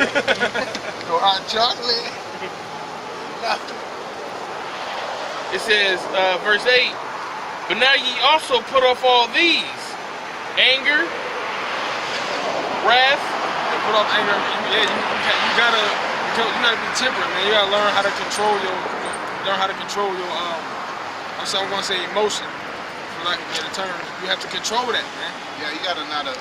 No hot chocolate. Nothing. It says, verse 8, but now ye also put off all these: anger, wrath. And put off anger. Yeah, you gotta be temperate, man. You gotta learn how to control your, I'm gonna say emotion, for lack of a better term. You have to control that, man. Yeah, you gotta not that's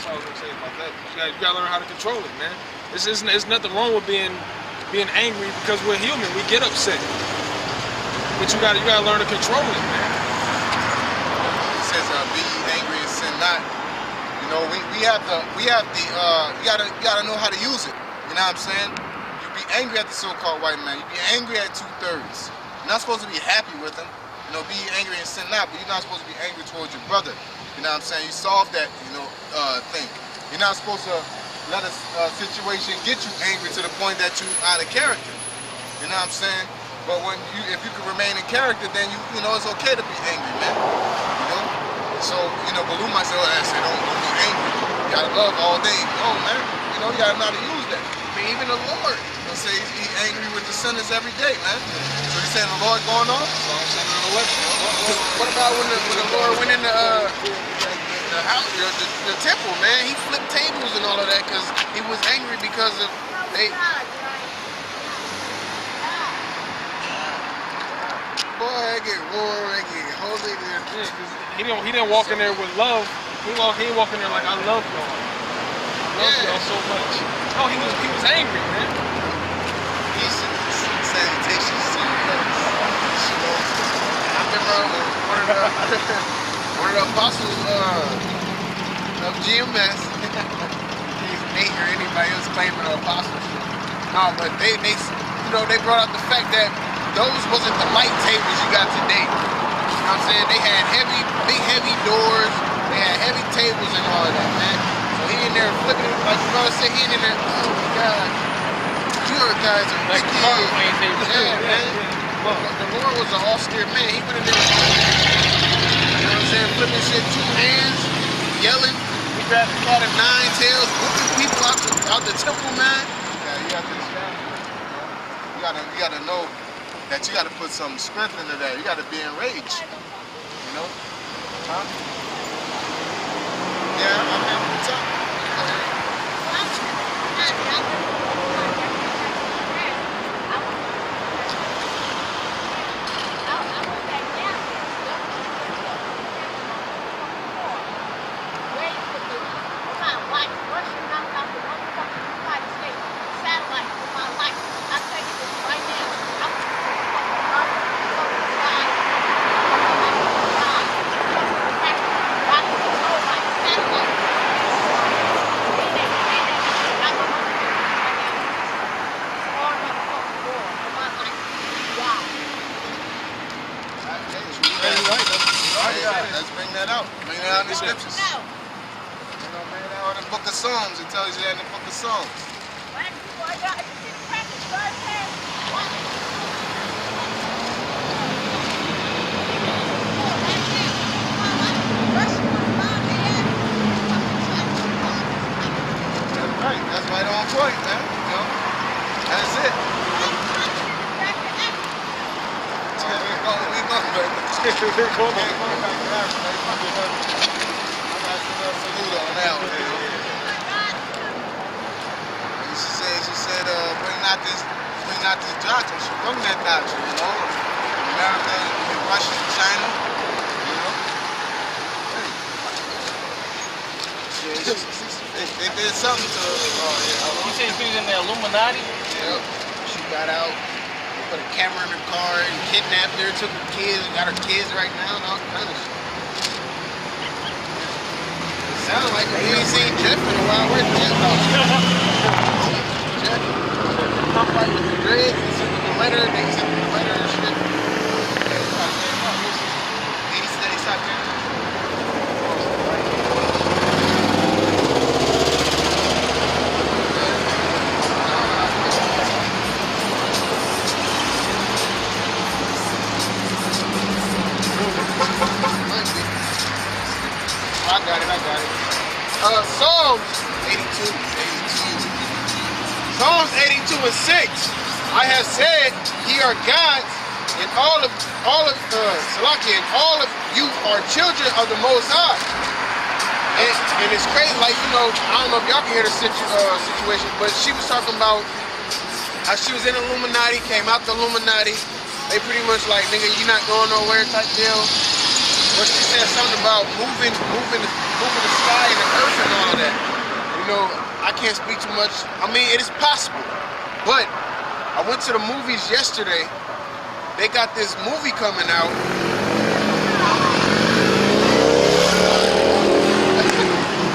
all I was gonna say about that. You gotta learn how to control it, man. There's nothing wrong with being angry, because we're human. We get upset, but you gotta learn to control it, man. It says, "Be ye angry and sin not." You know, you gotta know how to use it. You know what I'm saying? You be angry at the so-called white man. You be angry at 2/3. You're not supposed to be happy with him. You know, be ye angry and sin not, but you're not supposed to be angry towards your brother. You know what I'm saying? You solve that, thing. You're not supposed to let a situation get you angry to the point that you out of character. You know what I'm saying? But if you can remain in character, then you know it's okay to be angry, man. You know? So, Baloo might say, don't be angry. You gotta love all day. No, man. You gotta know how to use that. I mean, even the Lord, say he's angry with the sinners every day, man. So he's saying the Lord going on? What about when the Lord went in the house, the temple, man? He flipped tables and all of that because he was angry because of they. Boy, I get warm, I get holy. Yeah, he didn't walk in there with love. He didn't walk in there like, I love y'all. I love y'all so much. No, he was angry, man. Peace and sanitation. I remember one of the apostles of GMS, Nate or anybody else claiming an apostleship. No, but they brought out the fact that those wasn't the light tables you got today. You know what I'm saying? They had big heavy doors, they had heavy tables and all of that, man. So he in there flipping, like your brother said, he in there, oh my God, you guys are like wicked. Yeah, man. Well, the Lord was an austere man. He went in there, you know what I'm saying, flipping shit, 2 hands, yelling. He grabbed a cat of 9 tails, whooping people out the temple, man. Yeah, you have to understand. You gotta know that you gotta put some strength into that. You gotta be enraged. You know? Huh? Yeah, I mean, what's up? Let's bring that out. Bring that out in the scriptures. Bring that out in the book of Psalms. It tells you that in the book of Psalms. Right, that's right on point, man. That's it. We're going back to that. Salute on that one. She said, bring not this doctrine. She bring that doctrine, America, Russia, and China, They did something to You say she was in the Illuminati? Yeah. She got out. Put a camera in her car and kidnapped her, took her kids, got her kids right now and all kinds of shit. It sounds like we ain't seen Jeff in a while. Where's Jeff? Jeff, pop right with the dreads, he sent me the letter, they sent me the letter and shit. He said he stopped there. I got it. Psalms 82. Psalms 82 and 6. I have said, ye are gods, and all of Salakia, and all of you are children of the Most High. And it's crazy, like, you know, I don't know if y'all can hear the situation, but she was talking about how she was in the Illuminati, came out the Illuminati. They pretty much like, nigga, you not going nowhere type deal. But she said something about moving the sky and the earth and all that. You know, I can't speak too much. I mean, it is possible. But I went to the movies yesterday. They got this movie coming out.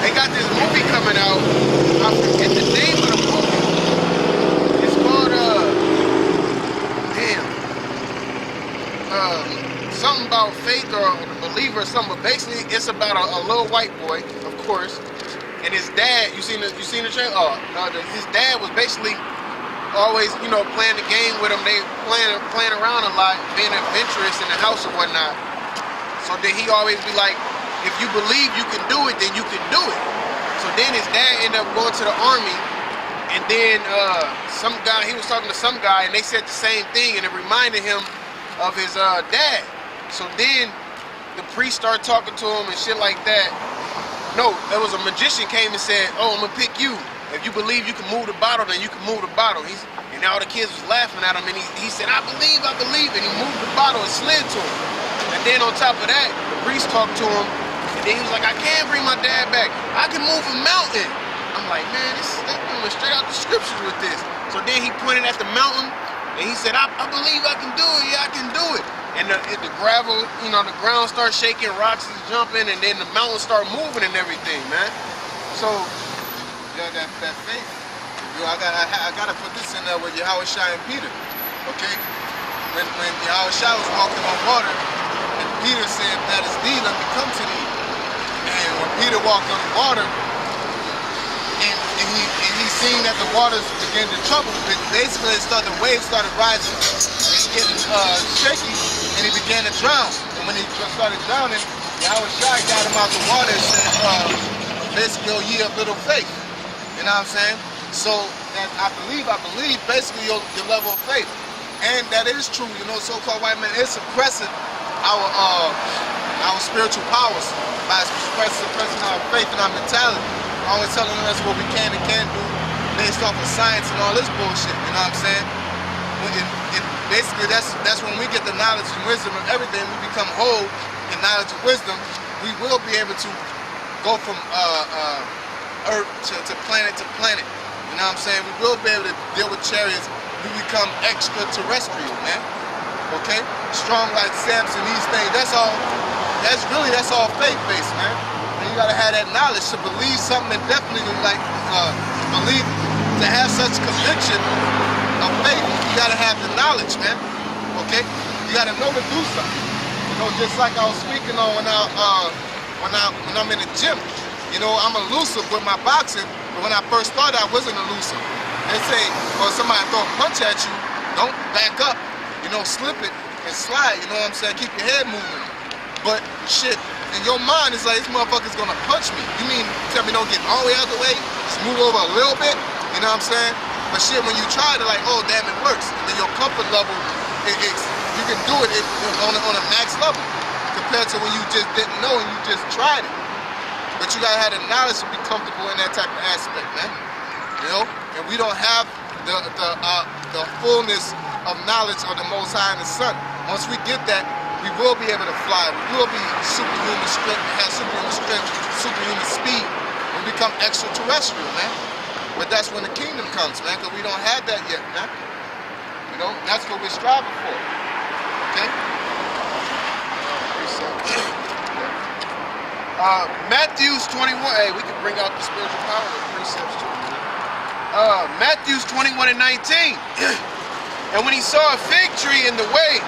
They got this movie coming out. I forget the name of the movie. It's called something about faith or a believer or something. But basically, it's about a little white boy, of course, and his dad. You seen the trailer? Oh no, his dad was basically always, you know, playing the game with him. They playing around a lot, being adventurous in the house or whatnot. So then he always be like, if you believe you can do it, then you can do it. So then his dad ended up going to the army, and then some guy, he was talking to some guy, and they said the same thing, and it reminded him of his dad. So then the priest started talking to him and shit like that. No, there was a magician came and said, oh, I'm gonna pick you. If you believe you can move the bottle, then you can move the bottle. And all the kids was laughing at him, and he said, I believe, and he moved the bottle and slid to him. And then on top of that, the priest talked to him, and then he was like, I can't bring my dad back. I can move a mountain. I'm like, man, they're going straight out the scriptures with this. So then he pointed at the mountain, and he said, I believe I can do it. Yeah, I can do it. And the gravel, you know, the ground starts shaking, rocks is jumping, and then the mountains start moving and everything, man. So, Yeah, that faith. You know, I gotta put this in there with Yahweh Shai and Peter. Okay? When Yahweh Shai was walking on water, and Peter said, that is thee, let me come to thee. And when Peter walked on the water, and he seen that the waters began to trouble, basically the waves started rising and getting shaky, and he began to drown. And when he started drowning, Yahweh Shai got him out the water and said, basically, oh, ye of little faith. You know what I'm saying? So that I believe basically your level of faith. And that is true, you know, so-called white man is suppressing our spiritual powers by suppressing our faith and our mentality. Always telling us what we can and can't do based off of science and all this bullshit, you know what I'm saying? Basically that's when we get the knowledge and wisdom of everything, we become whole in knowledge and wisdom, we will be able to go from Earth to planet, you know what I'm saying? We will be able to deal with chariots, we become extraterrestrial, man. Okay? Strong like Samson, these things, that's all faith-based, man. And you gotta have that knowledge to believe something and definitely like believe, to have such conviction of faith, you gotta have the knowledge, man. Okay? You gotta know to do something. You know, just like I was speaking on when I'm in the gym. You know, I'm elusive with my boxing, but when I first started, I wasn't elusive. They say, or somebody throw a punch at you, don't back up, you know, slip it and slide, you know what I'm saying? Keep your head moving. But shit, in your mind, it's like, this motherfucker's gonna punch me. You mean tell me don't get all the way out the way, just move over a little bit, you know what I'm saying? But shit, when you try to, like, oh damn, it works, and then your comfort level, you can do it on a max level compared to when you just didn't know and you just tried it. But you gotta have the knowledge to be comfortable in that type of aspect, man. You know, and we don't have the fullness of knowledge of the Most High and the Son. Once we get that, we will be able to fly. We will be superhuman strength, have superhuman speed. We become extraterrestrial, man. But that's when the kingdom comes, man, because we don't have that yet, man. You know, that's what we're striving for. Okay? Matthew's 21. Hey, we can bring out the spiritual power of precepts too. Matthew's 21 and 19. And when he saw a fig tree in the way,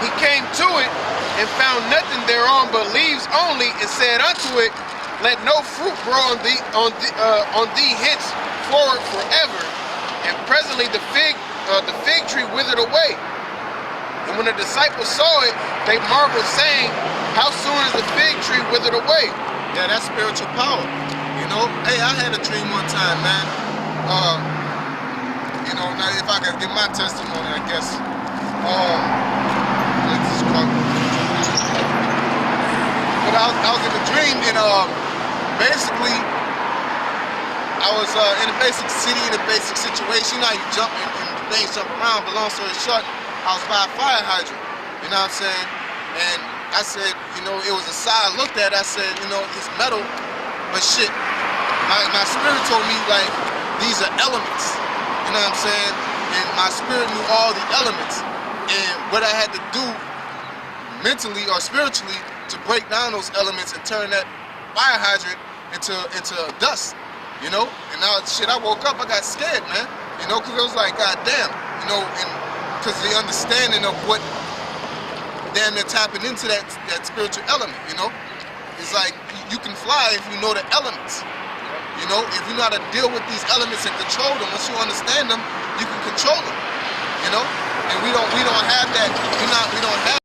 he came to it and found nothing thereon but leaves only, and said unto it, let no fruit grow on thee henceforward forever. And presently the fig tree withered away. And when the disciples saw it, they marveled, saying, how soon is the fig tree withered away? Yeah, that's spiritual power. You know, hey, I had a dream one time, man. You know, now if I could give my testimony, I guess. Let's talk. But I was in a dream, and basically, I was in a basic city, in a basic situation. You know how you jump and things jump around, but long story short, I was by a fire hydrant. You know what I'm saying? And I said, you know, it was a side I looked at. I said, you know, it's metal, but shit. My spirit told me, like, these are elements. You know what I'm saying? And my spirit knew all the elements. And what I had to do mentally or spiritually to break down those elements and turn that fire hydrant into dust. You know? And now, shit, I woke up, I got scared, man. You know, because it was like, God damn. You know, and because the understanding of what damn they're tapping into that spiritual element, you know? It's like you can fly if you know the elements. You know, if you know how to deal with these elements and control them, once you understand them, you can control them. You know? And we don't have that, we don't have